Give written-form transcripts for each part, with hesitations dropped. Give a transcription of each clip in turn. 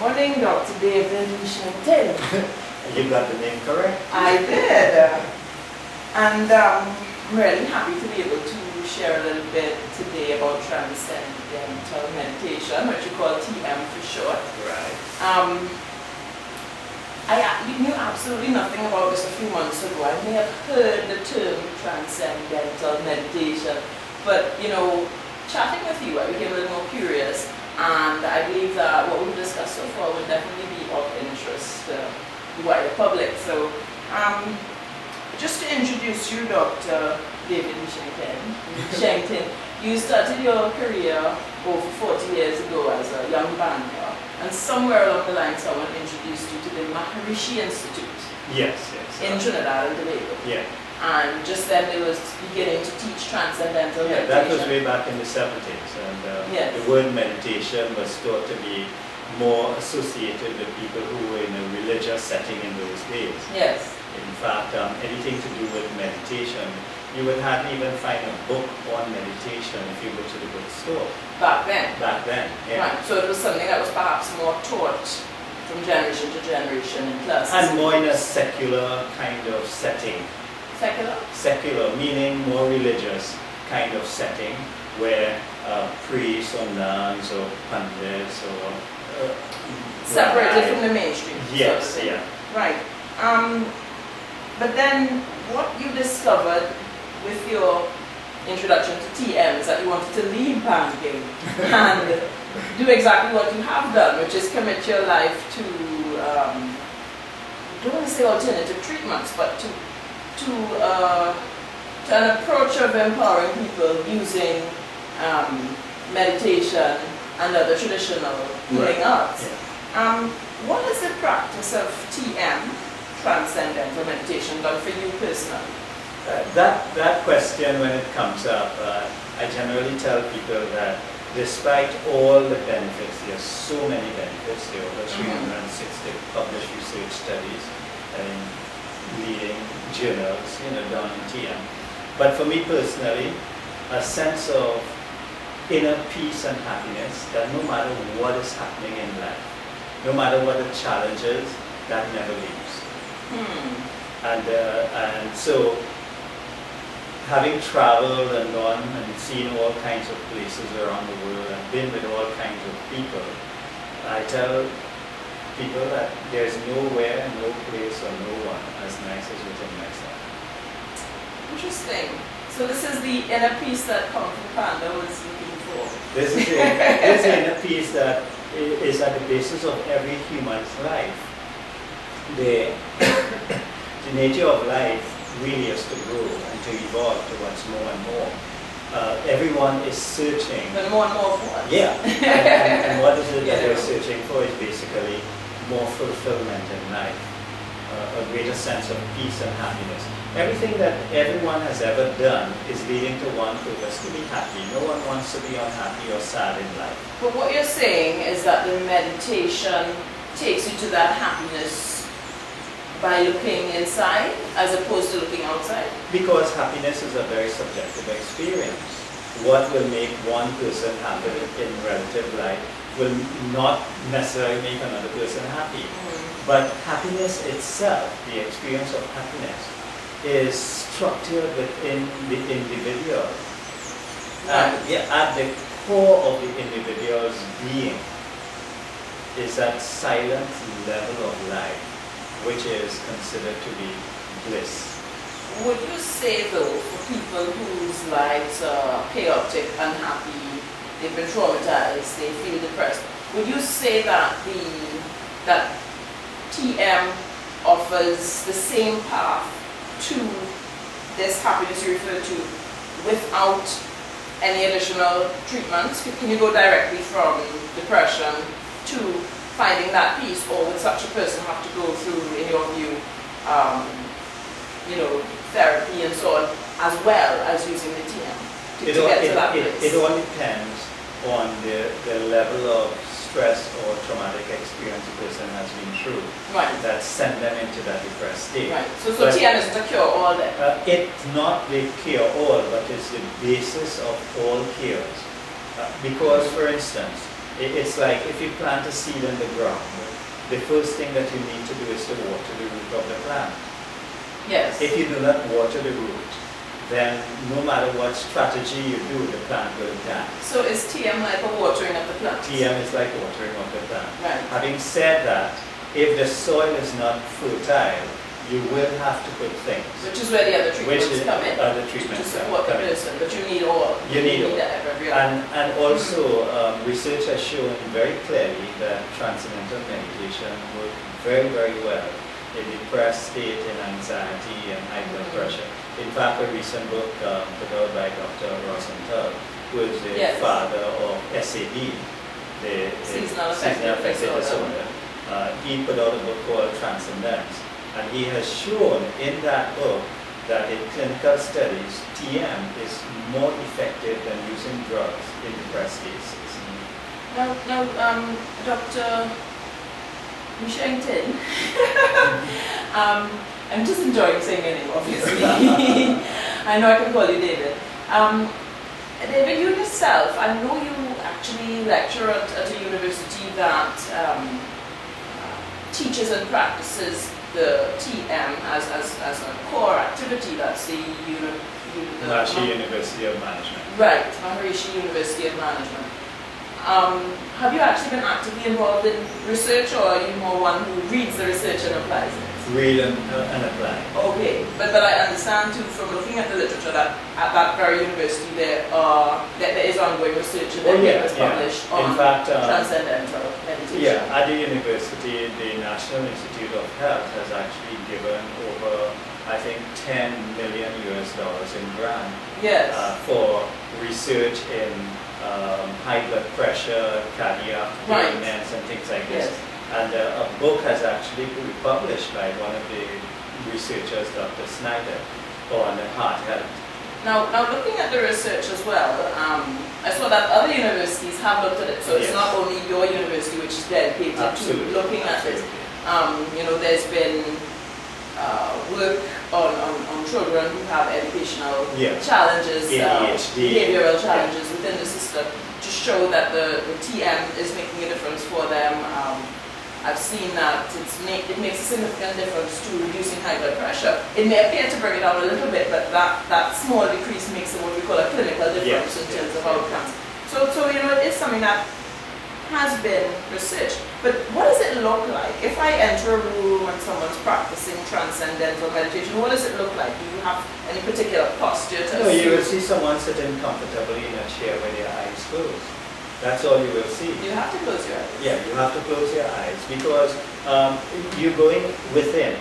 Morning, Dr. David Lee Sheng Tin. You got the name correct? I did. And I'm really happy to be able to share a little bit today about Transcendental meditation, which you call TM for short. Right. I knew absolutely nothing about this a few months ago. I may have heard the term Transcendental meditation, but chatting with you, I became a little more curious, and I believe that what we've discussed so far would definitely be of interest to the wider public. So, just to introduce you, Dr. David Lee Sheng Tin, you started your career over 40 years ago as a young banker, and somewhere along the line someone introduced you to the Maharishi Institute. Yes. In Trinidad and Tobago. Yeah. And just then it was beginning to teach Transcendental meditation. That was way back in the 70s, and yes. The word meditation was thought to be more associated with people who were in a religious setting in those days. Yes. In fact, anything to do with meditation, you would hardly even find a book on meditation if you go to the bookstore. Back then? Back then, yeah. Right. So it was something that was perhaps more taught from generation to generation in classes. And more in a secular kind of setting. Secular? Secular, meaning more religious kind of setting where priests or nuns or pandits or... separated from the mainstream. Yes, sort of yeah. Right. But then what you discovered with your introduction to TM is that you wanted to leave banking and do exactly what you have done, which is commit your life to, I don't want to say alternative treatments, but to an approach of empowering people using meditation and other traditional healing arts. Yeah. What is the practice of TM, Transcendental meditation, done for you personally? That question, when it comes up, I generally tell people that despite all the benefits, there's so many benefits, there are over 360 published research studies in leading journals, done in TM. But for me personally, a sense of inner peace and happiness that no matter what is happening in life, no matter what the challenges, that never leaves. And so, having traveled and gone and seen all kinds of places around the world and been with all kinds of people, I tell people that there's nowhere, no place, or no one as nice as within myself. Interesting. So this is the inner peace that Kung Fu Panda was looking for. This is the inner peace that is at the basis of every human's life. The nature of life really is to grow and to evolve towards more and more. Everyone is searching. But more and more for what? Yeah. and what is it that they're searching for is basically more fulfillment in life, a greater sense of peace and happiness. Everything that everyone has ever done is leading to one purpose, to be happy. No one wants to be unhappy or sad in life. But what you're saying is that the meditation takes you to that happiness by looking inside as opposed to looking outside? Because happiness is a very subjective experience. What will make one person happy in relative life will not necessarily make another person happy. But happiness itself, the experience of happiness, is structured within the individual. And at the core of the individual's being is that silent level of life, which is considered to be bliss. Would you say though, for people whose lives are chaotic, unhappy, they've been traumatized, they feel depressed, would you say that that TM offers the same path to this happiness you refer to without any additional treatments? Can you go directly from depression to finding that peace, or would such a person have to go through, in your view, therapy and so on, as well as using the TM to get to that place? It all depends on the level of stress or traumatic experience a person has been through that send them into that depressed state. Right. So TM isn't a cure-all then? It's not the cure-all, but it's the basis of all cures. Because, for instance, It's like if you plant a seed in the ground, the first thing that you need to do is to water the root of the plant. Yes. If you do not water the root, then no matter what strategy you do, the plant will die. So is TM like a watering of the plant? TM is like watering of the plant. Right. Having said that, if the soil is not fertile, you will have to put things. Which is where the other treatments come in. Other treatments to support the person, but you need all. You need all. Every And also, research has shown very clearly that transcendental meditation works very, very well in depressed state, in anxiety, and high blood pressure. In fact, a recent book put out by Dr. Rosenthal, who is the father of SAD, the seasonal affective disorder. He put out a book called Transcendental, and he has shown in that book that in clinical studies, TM is more effective than using drugs in depressed cases. Now, Dr. Lee Sheng Tin, I'm just enjoying saying your name, obviously. I know I can call you David. David, you yourself, I know you actually lecture at a university that teaches and practices the TM as a core activity. That's the Maharishi University of Management. Right, Maharishi University of Management. Have you actually been actively involved in research, or are you more one who reads the research and applies it? Read and apply. Okay, but I understand too from looking at the literature that at that very university there is ongoing research and papers published on transcendental meditation. Yeah, at the university, the National Institute of Health has actually given over, I think, $10 million in grant for research in high blood pressure, cardiac ailments, and things like this. Yes. And a book has actually been published by one of the researchers, Dr. Snyder, on heart health. Now looking at the research as well, I saw that other universities have looked at it. So it's not only your university which is dedicated to looking at it. There's been work on children who have educational challenges, behavioral challenges within the system, to show that the TM is making a difference for them. I've seen that it makes a significant difference to reducing high blood pressure. It may appear to bring it down a little bit, but that small decrease makes what we call a clinical difference in terms of outcomes. So it is something that has been researched. But what does it look like? If I enter a room and someone's practicing transcendental meditation, what does it look like? Do you have any particular posture to you will see someone sitting comfortably in a chair with their eyes closed. That's all you will see. You have to close your eyes. Yeah, you have to close your eyes because you're going within,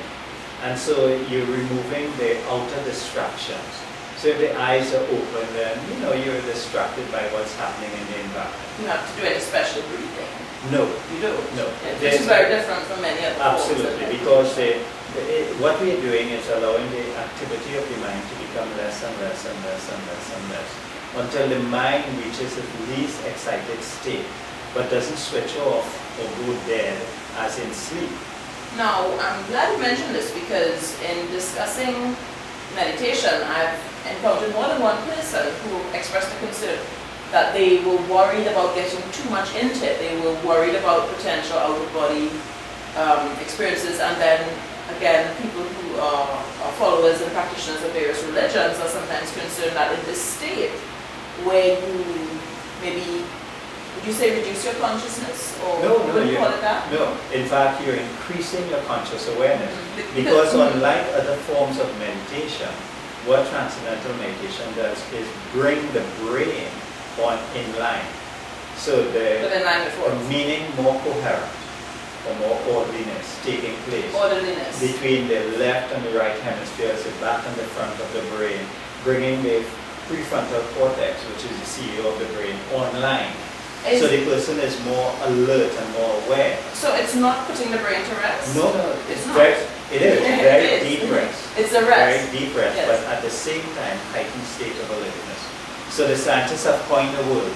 and so you're removing the outer distractions. So if the eyes are open, then you're distracted by what's happening in the environment. You have to do any special breathing. No. You do? No. This is very different from many other absolutely, because what we're doing is allowing the activity of the mind to become less and less and less and less and less, until the mind reaches its least excited state, but doesn't switch off or go dead as in sleep. Now, I'm glad you mentioned this, because in discussing meditation, I've encountered more than one person who expressed a concern that they were worried about getting too much into it. They were worried about potential out-of-body experiences, and then again, people who are followers and practitioners of various religions are sometimes concerned that in this state, where you maybe, would you say reduce your consciousness, or would you call it that? No, in fact you're increasing your conscious awareness, because unlike other forms of meditation, what transcendental meditation does is bring the brain in line, so the meaning more coherent, or more orderliness taking place between the left and the right hemispheres, the back and the front of the brain, bringing the prefrontal cortex, which is the CEO of the brain, online. So the person is more alert and more aware. So it's not putting the brain to rest? No, it's not. It is very deep rest. It's a rest. Very deep rest, but at the same time, heightened state of alertness. So the scientists have coined a word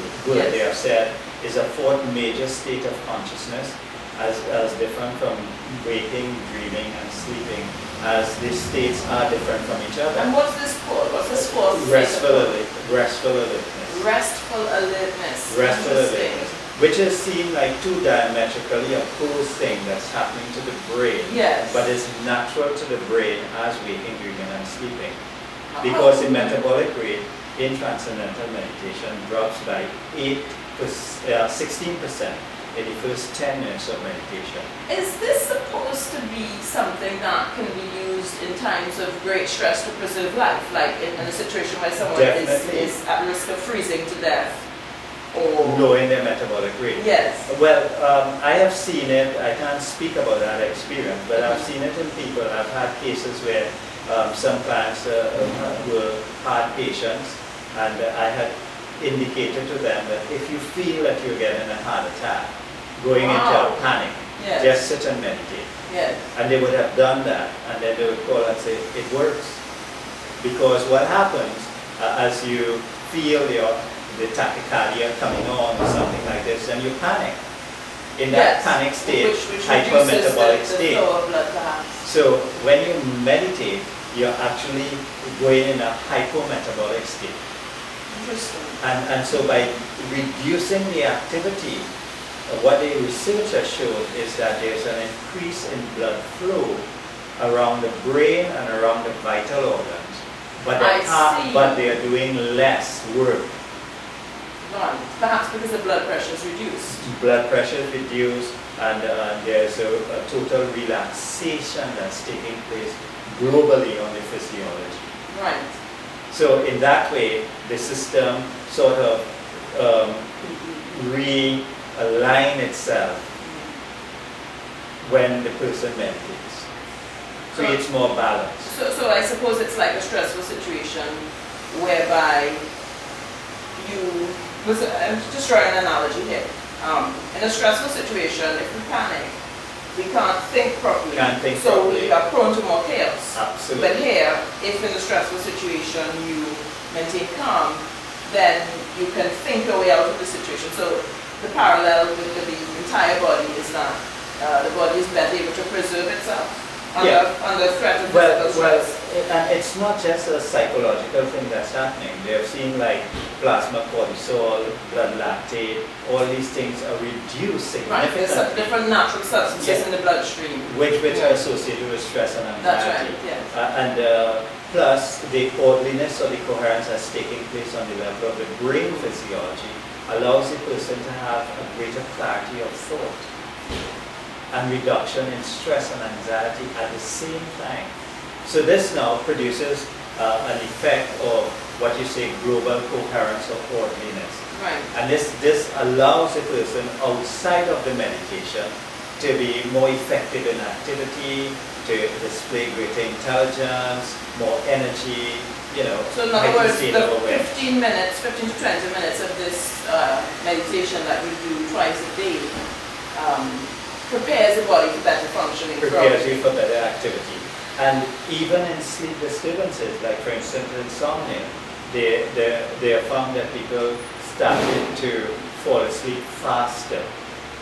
they have said is a fourth major state of consciousness, as different from waking, dreaming, and sleeping, as these states are different from each other. And what's this called? What's this called? Restful alertness. Restful alertness. Restful alertness. which is seen like two diametrically opposed things that's happening to the brain, Yes. but is natural to the brain as waking, dreaming, and sleeping. Because the metabolic rate in transcendental meditation drops by 16% in the first 10 minutes of meditation. Is this supposed to be something that can be used in times of great stress to preserve life, like in a situation where someone is at risk of freezing to death? Or lowering their metabolic rate? Yes. Well, I have seen it. I can't speak about that experience, but I've seen it in people. I've had cases where some clients were hard patients, and I had indicated to them that if you feel that you're getting a heart attack, going into a panic, yes. just sit and meditate. Yes. And they would have done that, and then they would call and say, it works. Because what happens as you feel the tachycardia coming on or something like this, and you panic. In that panic state, which hypermetabolic the state. flow of blood perhaps. So when you meditate, you're actually going in a hypometabolic state. Interesting. And so by reducing the activity, what the research has showed is that there's an increase in blood flow around the brain and around the vital organs. But they are doing less work. Right. Perhaps because the blood pressure is reduced. Blood pressure is reduced, and there's a total relaxation that's taking place globally on the physiology. Right. So in that way, the system sort of realign itself when the person meditates. So it's more balanced. So I suppose it's like a stressful situation whereby I'm just drawing an analogy here. In a stressful situation, if we panic, we can't think properly. So we are prone to more chaos. Absolutely. But here, if in a stressful situation you maintain calm, then you can think your way out of the situation. So the parallel with the entire body is that the body is better able to preserve itself under threat of physical stress. And it's not just a psychological thing that's happening. They have seen like plasma cortisol, blood lactate, all these things are reduced significantly. Right, there's different natural substances in the bloodstream. Which are associated with stress and anxiety. That's right, Plus the orderliness or the coherence that's taking place on the level of the brain physiology allows the person to have a greater clarity of thought and reduction in stress and anxiety at the same time. So this now produces an effect of what you say global coherence or orderliness. Right. And this allows a person outside of the meditation to be more effective in activity, to display greater intelligence, more energy, So in other words, the 15 to 20 minutes of this meditation that we do twice a day prepares the body for better functioning. Prepares you for better activity. And even in sleep disturbances, like for instance insomnia, they have found that people started to fall asleep faster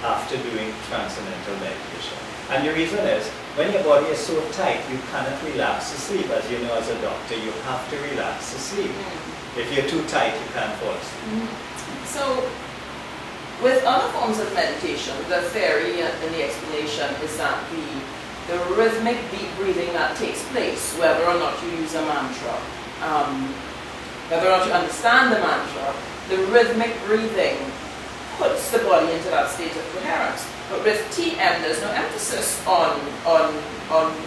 after doing transcendental meditation. And the reason is, when your body is so tight, you cannot relax to sleep. As you know, as a doctor, you have to relax to sleep. If you're too tight, you can't fall asleep. So, with other forms of meditation, the theory and the explanation is that the rhythmic deep breathing that takes place, whether or not you use a mantra, whether or not you understand the mantra, the rhythmic breathing puts the body into that state of coherence. But with TM, there's no emphasis on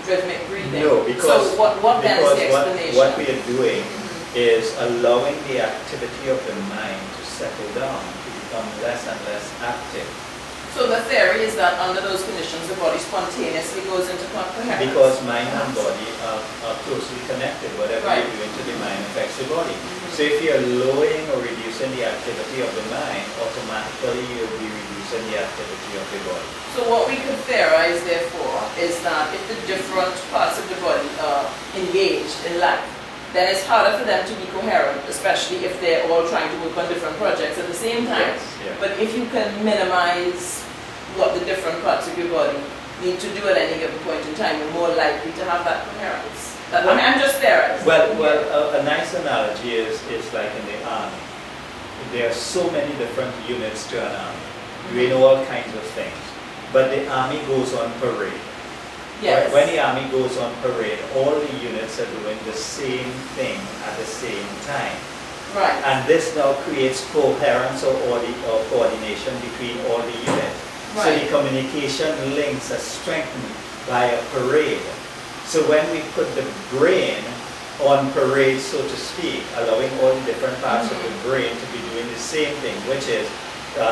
rhythmic breathing. No, because so what then is the explanation? What we are doing is allowing the activity of the mind to settle down, to become less and less active. So the theory is that under those conditions, the body spontaneously goes into coherence. Because mind and body are closely connected. Whatever you do into the mind affects the body. So if you're lowering or reducing the activity of the mind, automatically you'll be reducing the activity of the body. So what we could theorize, therefore, is that if the different parts of the body are engaged in life, then it's harder for them to be coherent, especially if they're all trying to work on different projects at the same time. Yes, But if you can minimize what the different parts of your body need to do at any given point in time, you're more likely to have that coherence. I'm just theorizing. Well, a nice analogy is like in the army. There are so many different units to an army. doing all kinds of things. But the army goes on parade. Yes. When the army goes on parade, all the units are doing the same thing at the same time. Right. And this now creates coherence or coordination between all the units. Right. So the communication links are strengthened by a parade. So when we put the brain on parade, so to speak, allowing all the different parts of the brain to be doing the same thing, which is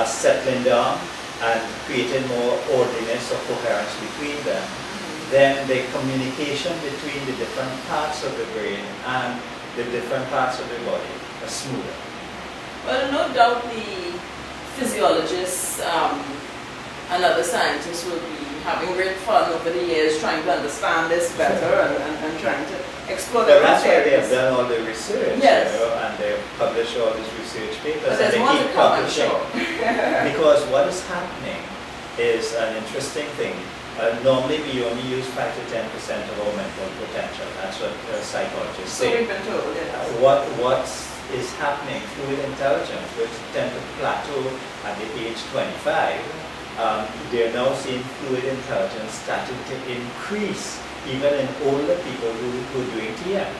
settling down and creating more orderliness or coherence between them, then the communication between the different parts of the brain and the different parts of the body are smoother. Well, no doubt the physiologists and other scientists will be having great fun over the years trying to understand this better and trying to explore But the that's why they have areas. done all the research, Yes. and they publish all these research papers, But and there's they more to keep come, I'm publishing. sure. Because what is happening is an interesting thing. Normally we only use 5 to 10% of our mental potential. That's what psychologists So say. we've been told, yes. What is happening, fluid intelligence, which tend to plateau at the age 25, they're now seeing fluid intelligence starting to increase even in older people who are doing TM.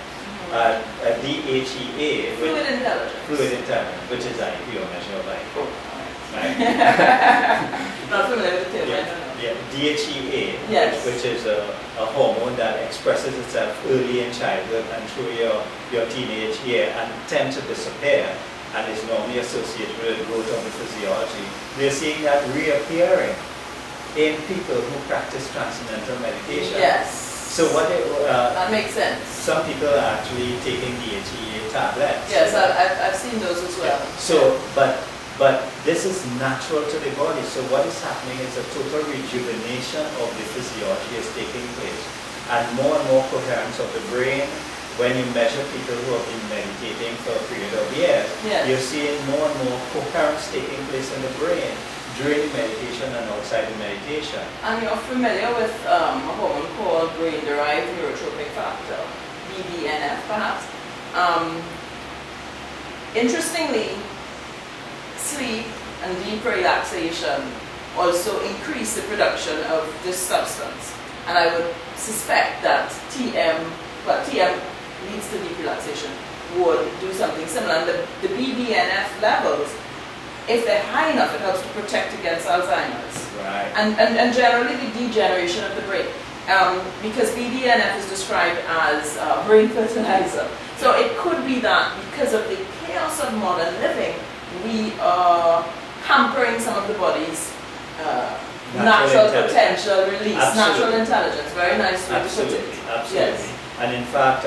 DHEA, Fluid intelligence. which is IQ, a measure of IQ. Right? Not familiar with the term, I don't know. Yeah, DHEA, Yes. which is a hormone that expresses itself early in childhood and through your teenage year and tends to disappear and is normally associated with the growth of the physiology. We're seeing that reappearing in people who practice transcendental meditation. Yes. So what that makes sense. some people are actually taking DHEA tablets. Yes, I've seen those as well. So, but this is natural to the body. So what is happening is a total rejuvenation of the physiology is taking place. And more coherence of the brain. When you measure people who have been meditating for a period of years, yes. you're seeing more and more coherence taking place in the brain during the meditation and outside the meditation. And you're familiar with a hormone called brain-derived neurotrophic factor, BDNF perhaps. Interestingly, sleep and deep relaxation also increase the production of this substance. And I would suspect that TM leads to deep relaxation would do something similar. And the BDNF levels, if they're high enough, it helps to protect against Alzheimer's. Right. And generally the degeneration of the brain. Because BDNF is described as brain fertilizer. So it could be that because of the chaos of modern living, we are hampering some of the body's natural potential release, natural intelligence. Very nice way to put it. Absolutely. Yes. And in fact,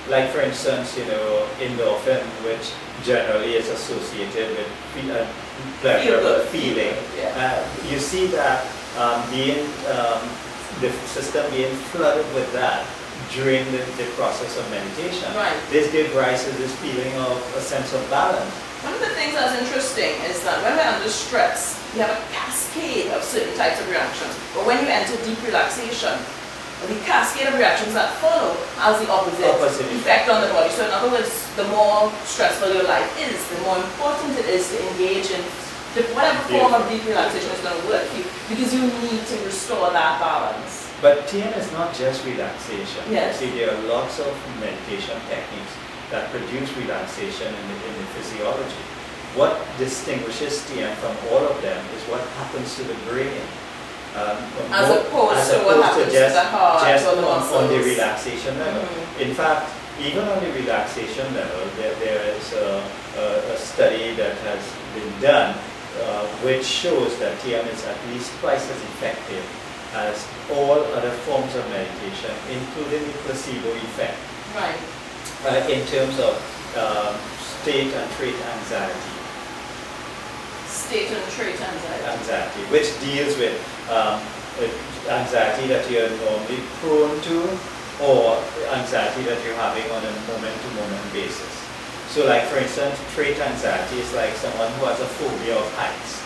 like for instance, endorphin, which generally is associated with pleasurable feeling. Yeah. You see that the system being flooded with that during the process of meditation. Right. This gives rise to this feeling of a sense of balance. One of the things that's interesting is that when we're under stress, you have a cascade of certain types of reactions. But when you enter deep relaxation, the cascade of reactions that follow has the opposite effect on the body. So in other words, the more stressful your life is, the more important it is to engage in whatever form of deep relaxation is going to work for you, because you need to restore that balance. But TM is not just relaxation. Yes. See, there are lots of meditation techniques that produce relaxation in the physiology. What distinguishes TM from all of them is what happens to the brain. As opposed to what happens to the heart or the muscles. On the relaxation level. In fact, even on the relaxation level, there is a study that has been done which shows that TM is at least twice as effective as all other forms of meditation, including the placebo effect. Right. In terms of state and trait anxiety. State and trait anxiety. Anxiety, which deals with anxiety that you're normally prone to, or anxiety that you're having on a moment-to-moment basis. So like for instance, trait anxiety is like someone who has a phobia of heights.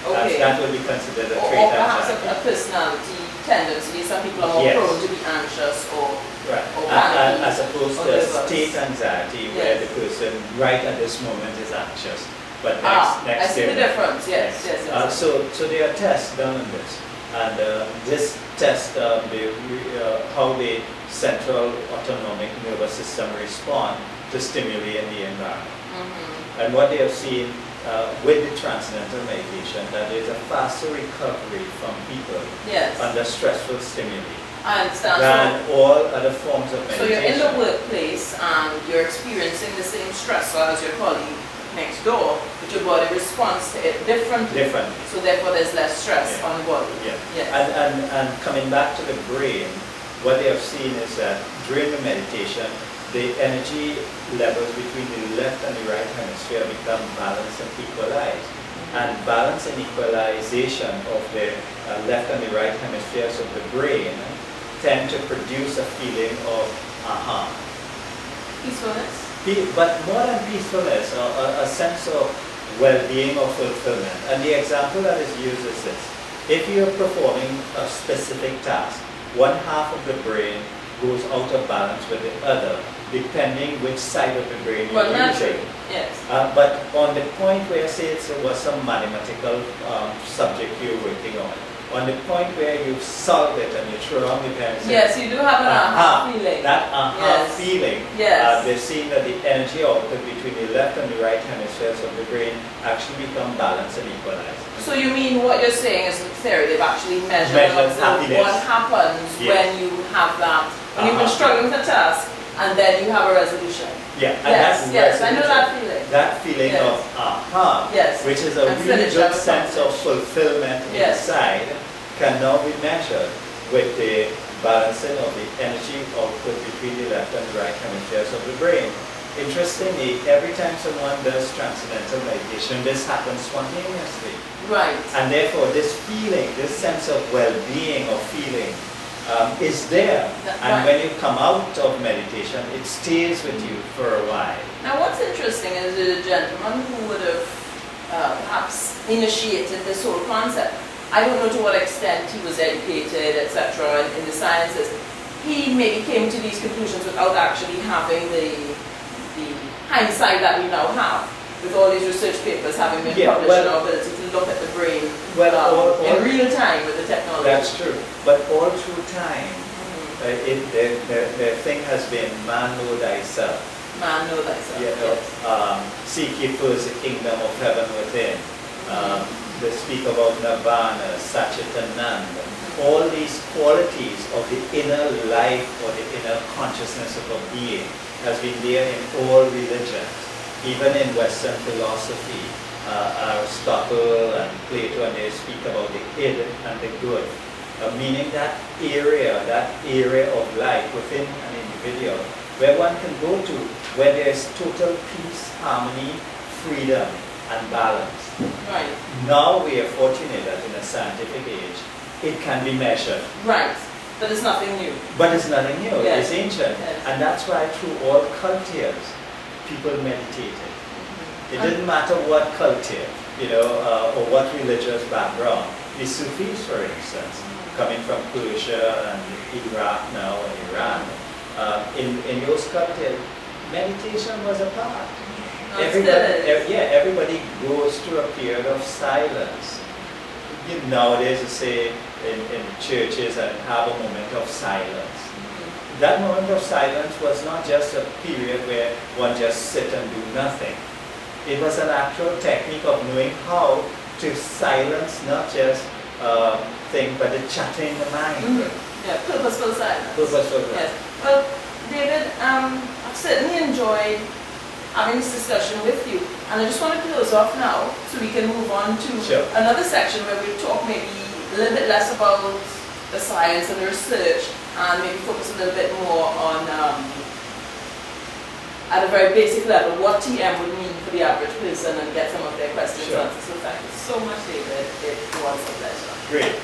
Okay. That would be considered a trait or perhaps anxiety. a personality tendency. Some people are more prone to be anxious or as opposed to state anxiety, where the person right at this moment is anxious but I see day. the difference. Yes, yes. So there are tests done on this, and this test, how the central autonomic nervous system respond to stimuli in the environment. And what they have seen with the transcendental meditation, that there's a faster recovery from people under stressful stimuli. I understand. Than all other forms of meditation. So you're in the workplace and you're experiencing the same stressor as your colleague next door, but your body responds to it differently. So therefore there's less stress on the body. And coming back to the brain, what they have seen is that during the meditation, the energy levels between the left and the right hemisphere become balanced and equalized. And balance and equalization of the left and the right hemispheres of the brain tend to produce a feeling of aha. Peacefulness? But more than peacefulness, a sense of well-being or fulfillment. And the example that is used is this. If you're performing a specific task, one half of the brain goes out of balance with the other, depending which side of the brain you're using. Yes. But on the point where, say, it was some mathematical subject you're working on the point where you solve it and you throw on the pencil. Yes, you do have an aha feeling. That aha feeling. Yes. They're seeing that the energy output between the left and the right hemispheres of the brain actually become balanced and equalized. So you mean what you're saying is in theory they've actually measured what happens when you have that, when you've been struggling with a task and then you have a resolution. Yeah, and yes, I know that feeling. That feeling of aha, which is a really good sense of fulfillment inside, can now be measured with the balancing of the energy output between the left and the right hemispheres of the brain. Interestingly, every time someone does transcendental meditation, this happens spontaneously. Right. And therefore, this feeling, this sense of well-being or feeling, is there. And when you come out of meditation, it stays with you for a while. Now what's interesting is the gentleman who would have perhaps initiated this whole concept, I don't know to what extent he was educated, etc., in the sciences. He maybe came to these conclusions without actually having the hindsight that we now have, with all these research papers having been published, and our ability to look at the brain in real time with the technology. That's true. But all through time, the thing has been man know thyself. Man know thyself. Seek ye first the kingdom of heaven within. They speak about nirvana, satchitananda. All these qualities of the inner life or the inner consciousness of a being has been there in all religions. Even in Western philosophy, Aristotle and Plato, and they speak about the id and the good, meaning that area of life within an individual where one can go to, where there is total peace, harmony, freedom, and balance. Right. Now we are fortunate that in a scientific age, it can be measured. Right. But it's nothing new. But it's nothing new. Yes. It's ancient. Yes. And that's why through all cultures, people meditated. It didn't matter what culture, or what religious background. The Sufis, for instance, coming from Persia and Iraq now and Iran, in those cultures, meditation was a part. Everybody goes through a period of silence. Nowadays, you say in churches and have a moment of silence. That moment of silence was not just a period where one just sit and do nothing. It was an actual technique of knowing how to silence not just thing, but the chatter in the mind. Yeah, purposeful silence. Purposeful silence. Yes. Well, David, I've certainly enjoyed having this discussion with you, and I just want to close off now so we can move on to another section where we talk maybe a little bit less about the science and the research, and maybe focus a little bit more on, at a very basic level, what TM would mean for the average person, and get some of their questions answered. So thank you so much, David. It was a pleasure. Great.